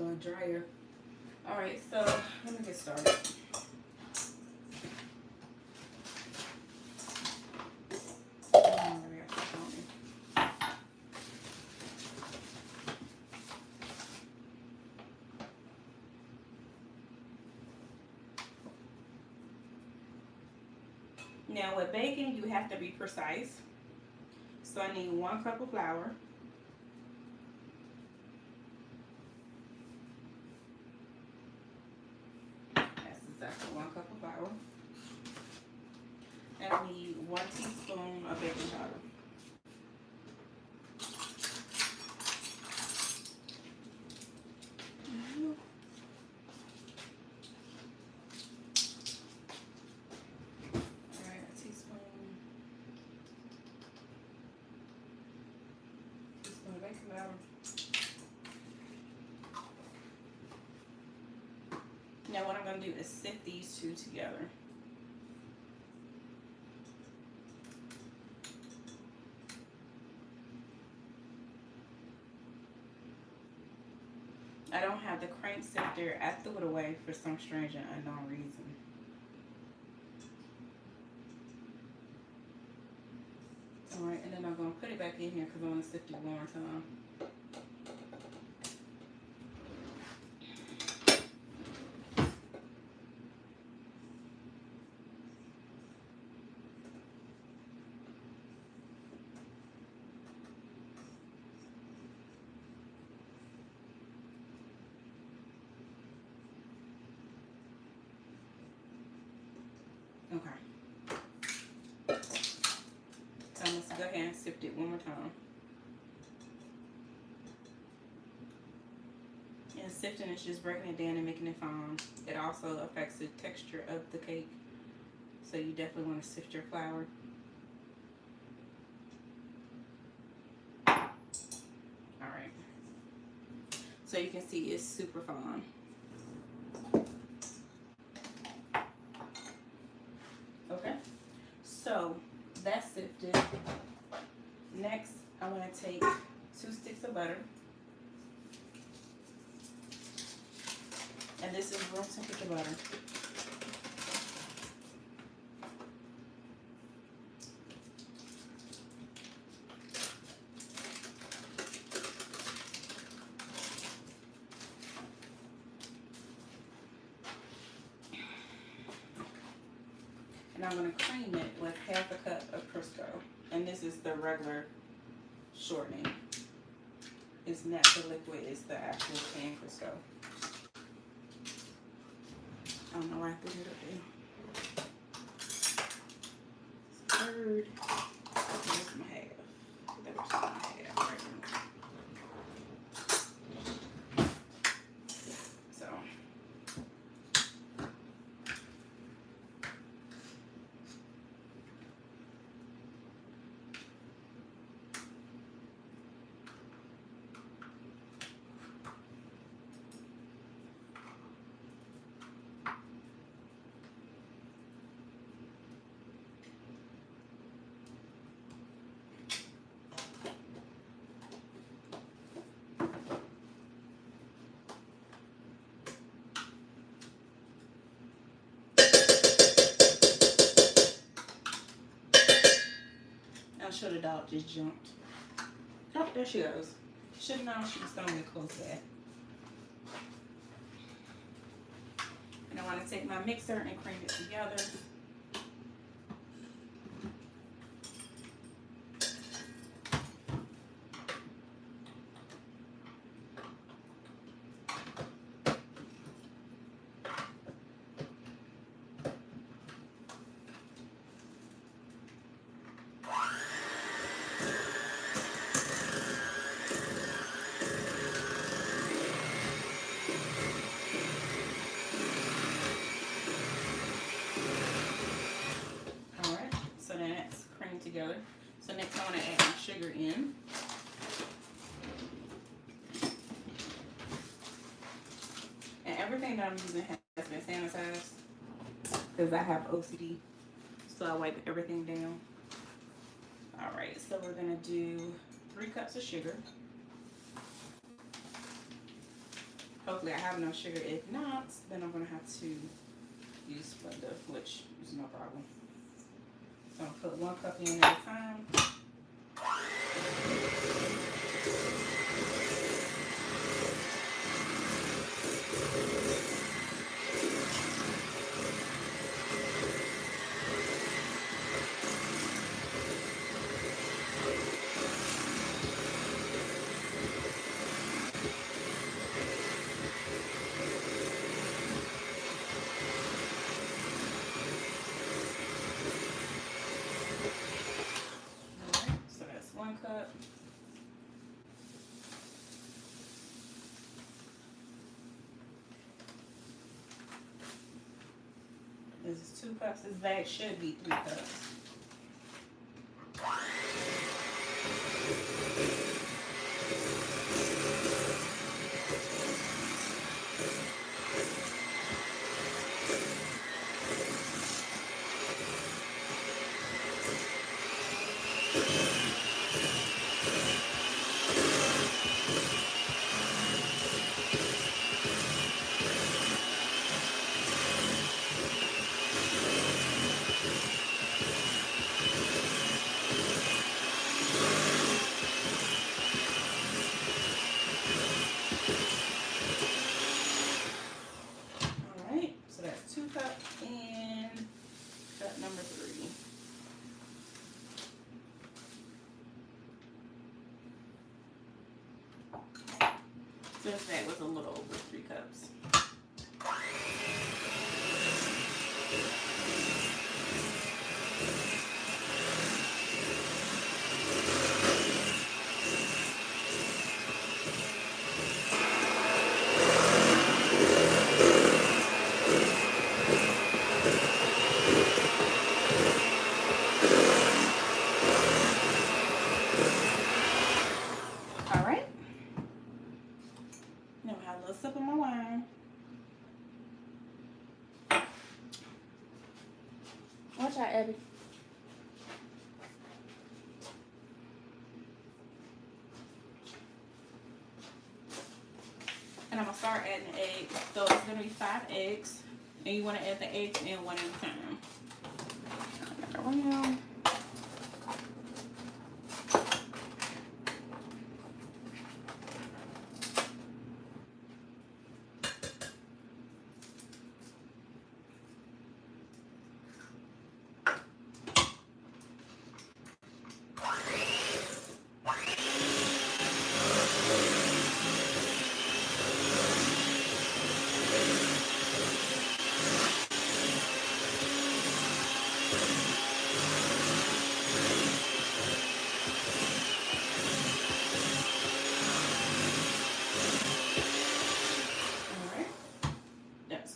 the dryer. All right, so let me get started. Now with baking, you have to be precise. So I need 1 cup of flour. That's exactly 1 cup of flour. And I need 1 teaspoon of baking powder. Now what I'm going to do is sift these two together. I don't have the crank sifter. I threw it away for some strange and unknown reason. Alright, and then I'm going to put it back in here because I want to sift it one more time. Okay. So I'm going to go ahead and sift it one more time. And sifting is just breaking it down and making it fine. It also affects the texture of the cake. So you definitely want to sift your flour. Alright. So you can see it's super fine. Okay. So that's sifted. Next, I want to take 2 sticks of butter. And this is room temperature butter. And I'm going to cream it with half a cup of Crisco. And this is the regular shortening. It's not the liquid, it's the actual canned Crisco. I don't know why I threw it up there. Third. There's my half. There's my half right now. So. I'm sure the dog just jumped. Oh, there she goes. Should have known she was somewhere close to that. And I want to take my mixer and cream it together. Together. So next I want to add my sugar in. And everything that I'm using has been sanitized because I have OCD. So I wipe everything down. Alright, so we're going to do 3 cups of sugar. Hopefully I have enough sugar. If not, then I'm going to have to use Splenda, which is no problem. So I'm going to put 1 cup in at a time. Alright, so that's 1 cup. This is 2 cups. This bag should be 3 cups. Alright, so that's 2 cups and cup number 3. So this bag was a little over 3 cups. Alright. Now I have a little sip of my wine. Watch out, Abby. And I'm going to start adding eggs. So it's going to be 5 eggs. And you want to add the eggs in 1 at a time. Turn that around.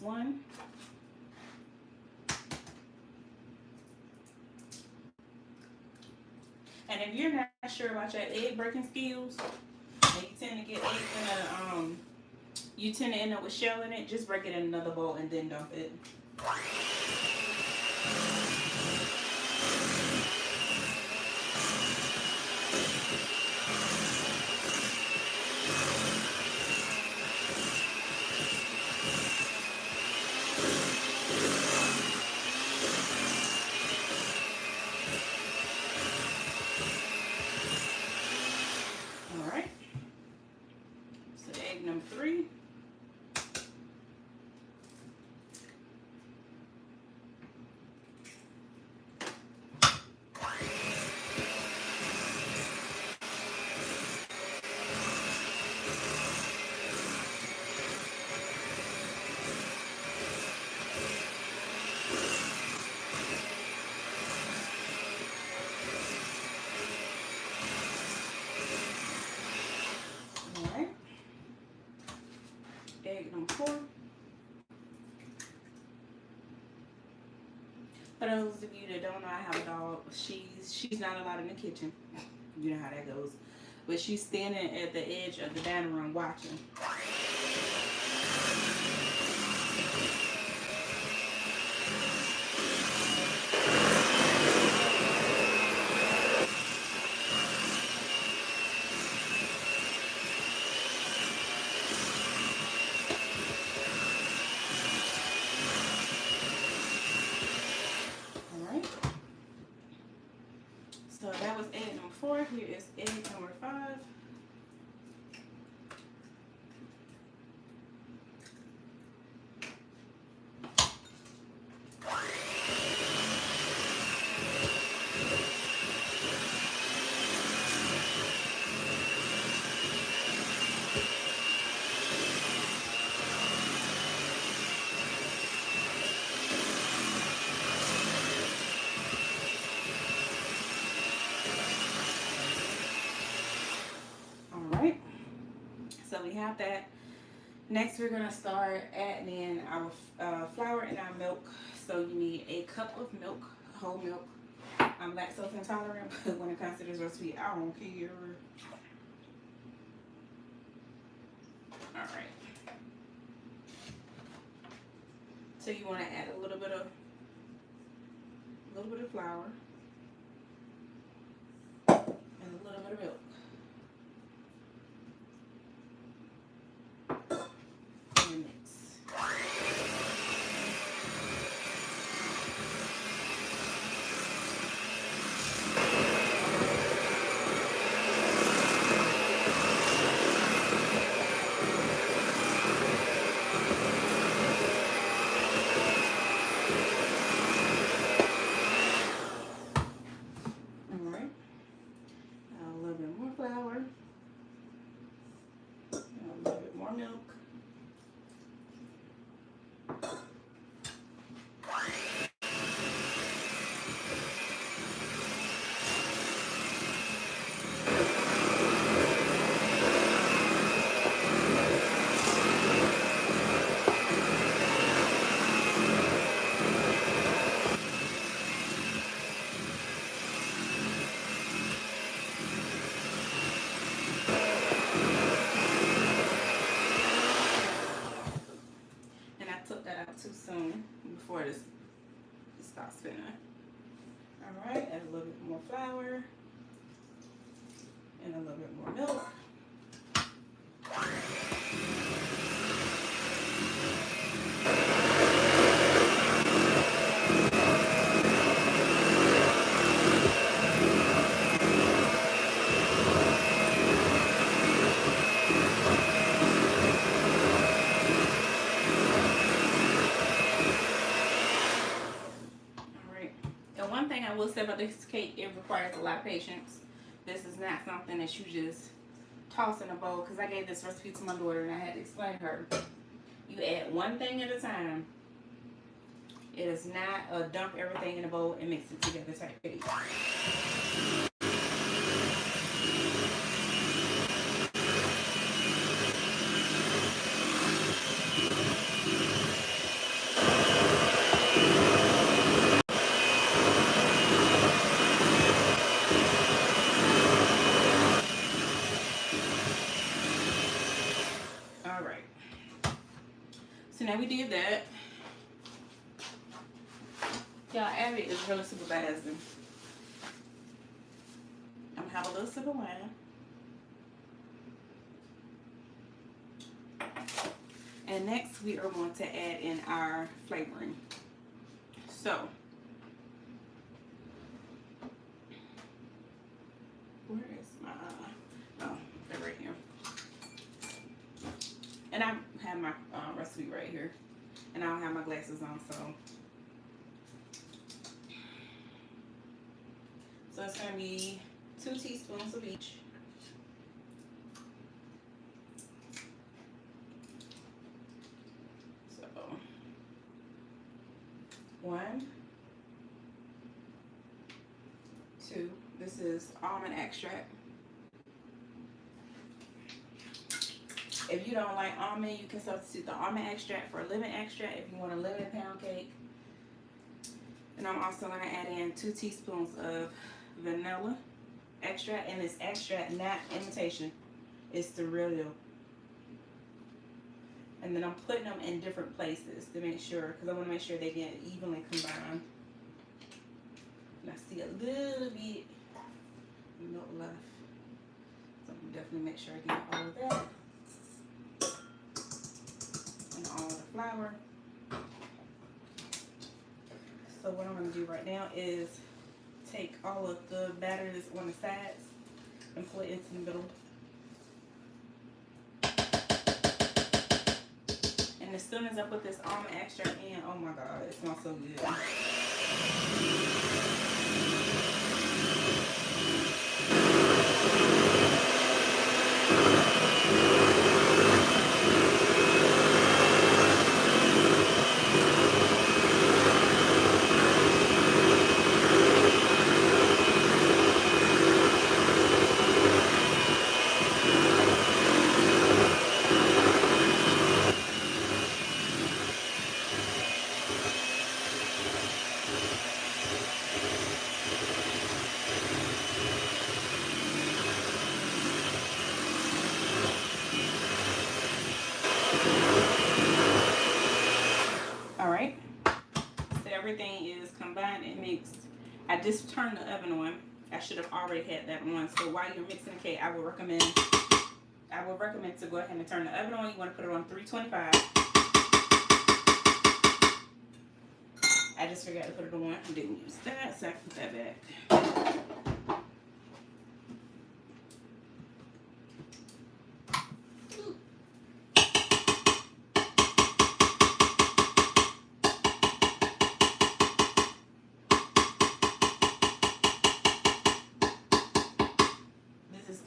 One. And if you're not sure about your egg breaking skills, and you tend to get eggs in a you tend to end up with shell in it, just break it in another bowl and then dump it. Number 3. Egg number 4. For those of you that don't know, I have a dog. She's not allowed in the kitchen. You know how that goes. But she's standing at the edge of the dining room watching. that. Next, we're going to start adding in our flour and our milk. So you need a cup of milk, whole milk. I'm lactose intolerant, but when it comes to this recipe, I don't care. All right. So you want to add a little bit of flour and a little bit of milk. And mix. Too soon before it stops spinning. All right, add a little bit more flour and a little bit more milk. I will say about this cake, it requires a lot of patience. This is not something that you just toss in a bowl, because I gave this recipe to my daughter and I had to explain to her. You add one thing at a time. It is not a dump everything in a bowl and mix it together type cake. So now we did that. Y'all, Abby is really supervising. I'm gonna have a little sip of wine. And next we are going to add in our flavoring. So, where is my, oh, they're right here. And I have my recipe right here. And I don't have my glasses on, so it's going to be 2 teaspoons of each. So, 1, 2. This is almond extract. If you don't like almond, you can substitute the almond extract for lemon extract if you want a lemon pound cake. And I'm also going to add in 2 teaspoons of vanilla extract, and it's extract, not imitation. It's the real deal. And then I'm putting them in different places to make sure, because I want to make sure they get evenly combined. And I see a little bit milk left, so I'm definitely make sure I get all of that. And all the flour. So what I'm going to do right now is take all of the batter that's on the sides and put it into the middle. And as soon as I put this almond extract in, oh my God, it smells so good. everything is combined and mixed, I just turned the oven on. I should have already had that on. So while you're mixing the cake, I would recommend to go ahead and turn the oven on. You want to put it on 325. I just forgot to put it on. I didn't use that, so I put that back.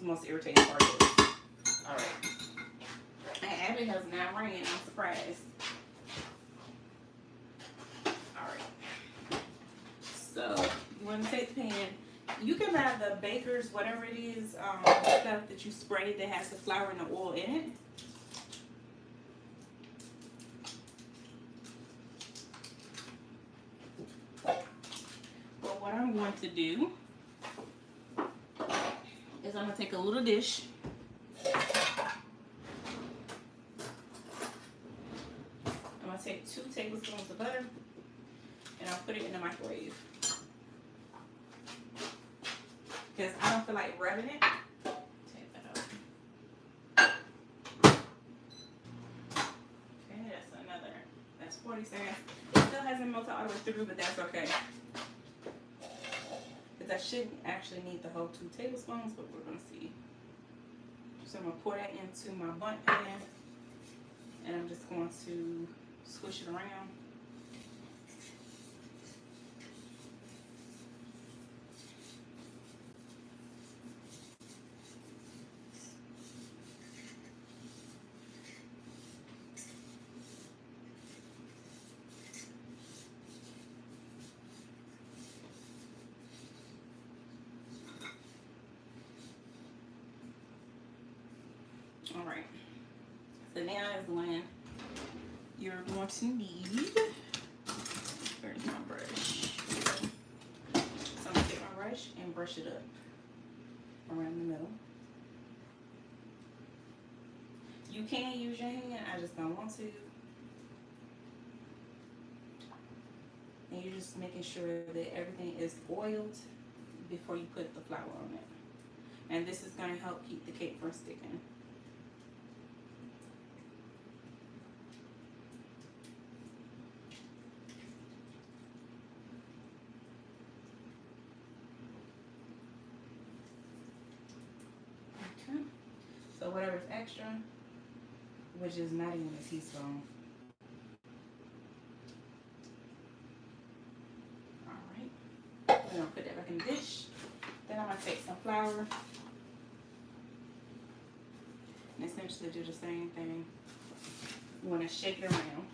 Most irritating part of this. Alright. And Abby has not ran. I'm surprised. Alright. So, you want to take the pan. You can buy the baker's, whatever it is, stuff that you spray that has the flour and the oil in it. But what I'm going to do is I'm going to take a little dish. I'm going to take 2 tablespoons of butter and I'll put it in the microwave. Because I don't feel like rubbing it. Take that out. Okay, that's 40 seconds. It still hasn't melted all the way through, but that's okay. I shouldn't actually need the whole 2 tablespoons, but we're going to see. So I'm going to pour that into my bundt pan, and I'm just going to squish it around. Alright, so now is when you're going to need, where's my brush? So I'm going to take my brush and brush it up around the middle. You can use your hand, I just don't want to. And you're just making sure that everything is oiled before you put the flour on it. And this is going to help keep the cake from sticking. So whatever's extra, which is not even a teaspoon. Alright. We're going to put that back in the dish. Then I'm going to take some flour and essentially do the same thing. You want to shake it around.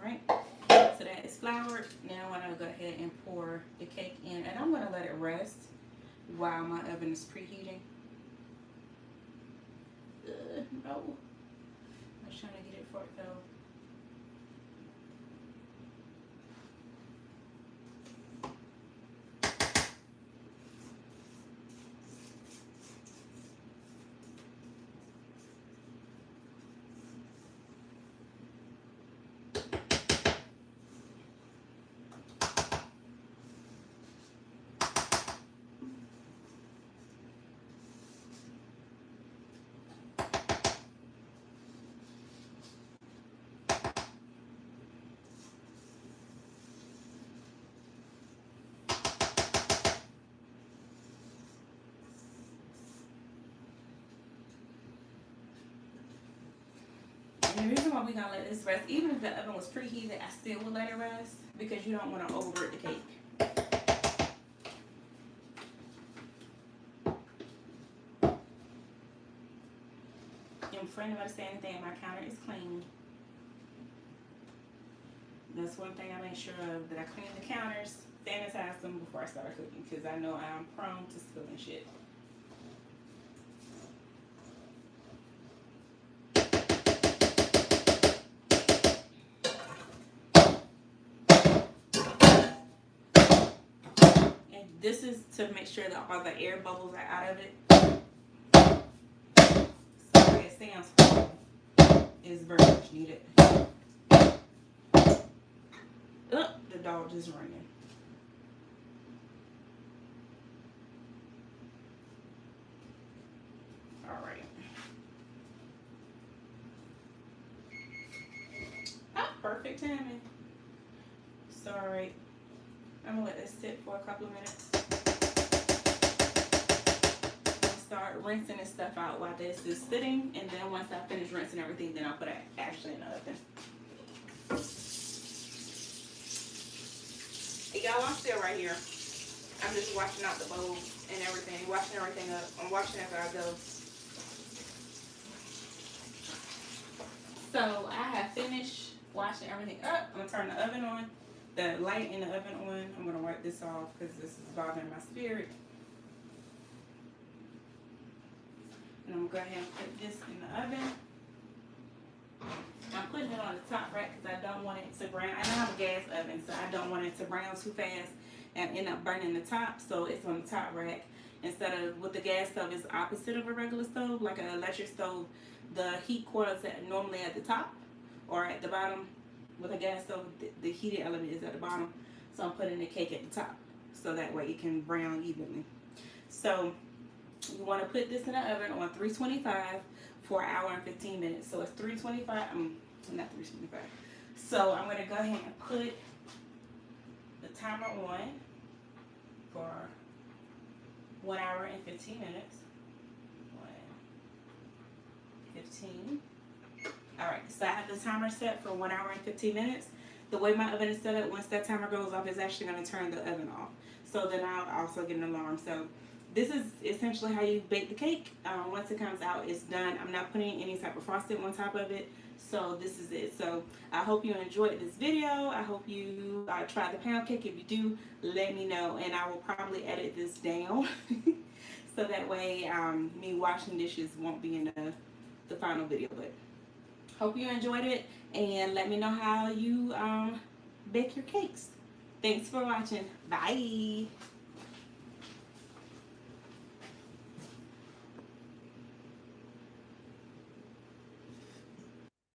Alright, so that is floured. Now I'm going to go ahead and pour the cake in, and I'm going to let it rest while my oven is preheating. No, I was trying to get it for it though. And the reason why we're going to let this rest, even if the oven was preheated, I still would let it rest because you don't want to overwork the cake. And for anybody saying anything, my counter is clean. That's one thing I make sure of, that I clean the counters, sanitize them before I start cooking, because I know I'm prone to spilling shit. This is to make sure that all the air bubbles are out of it. Sorry, it sounds horrible. It's very much needed. Oh, the dog just ringing. All right. Oh, perfect timing. Sorry. I'm gonna let this sit for a couple of minutes. I'll start rinsing this stuff out while this is sitting, and then once I finish rinsing everything, then I'll put it actually in the oven. Hey y'all, I'm still right here. I'm just washing out the bowls and everything, washing everything up. I'm washing as I go. So I have finished washing everything up. I'm gonna turn the oven on, the light in the oven on. I'm gonna wipe this off because this is bothering my spirit. And I'm gonna go ahead and put this in the oven. I'm putting it on the top rack because I don't want it to brown. I don't have a gas oven, so I don't want it to brown too fast and end up burning the top. So it's on the top rack. Instead of with the gas stove, it's opposite of a regular stove, like an electric stove. The heat coils are normally at the top or at the bottom. With a gas stove, the heating element is at the bottom. So I'm putting the cake at the top, so that way it can brown evenly. So you want to put this in the oven on 325 for an hour and 15 minutes. So it's 325. Not 325. So I'm going to go ahead and put the timer on for 1 hour and 15 minutes. 15. All right, so I have the timer set for 1 hour and 15 minutes. The way my oven is set up, once that timer goes off, it's actually going to turn the oven off. So then I'll also get an alarm. So this is essentially how you bake the cake. Once it comes out, it's done. I'm not putting any type of frosting on top of it. So this is it. So I hope you enjoyed this video. I hope you try the pound cake. If you do, let me know. And I will probably edit this down. So that way me washing dishes won't be in the final video. But hope you enjoyed it. And let me know how you bake your cakes. Thanks for watching. Bye.